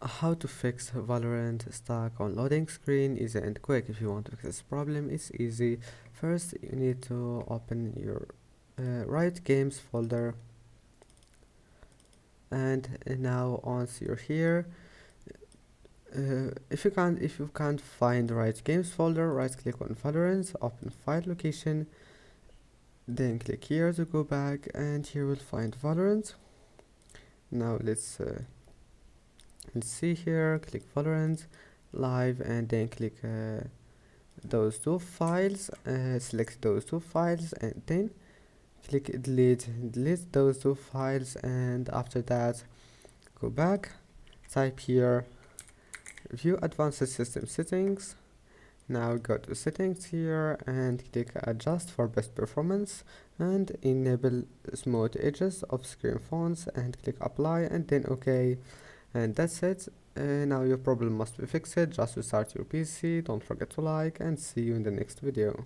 How to fix Valorant stuck on loading screen, easy and quick. If you want to fix this problem, it's easy. First, you need to open your Riot Games folder, and now once you're here, if you can't find Riot Games folder, right click on Valorant, open file location, then click here to go back, and here we'll find Valorant. Now let's see here, click Valorant live, and then click those two files, select those two files, and then click delete those two files, and after that go back, type here view advanced system settings. Now go to settings here and click adjust for best performance and enable smooth edges of screen fonts, and click apply and then OK, and that's it. Now your problem must be fixed. Just restart your PC. Don't forget to like, and see you in the next video.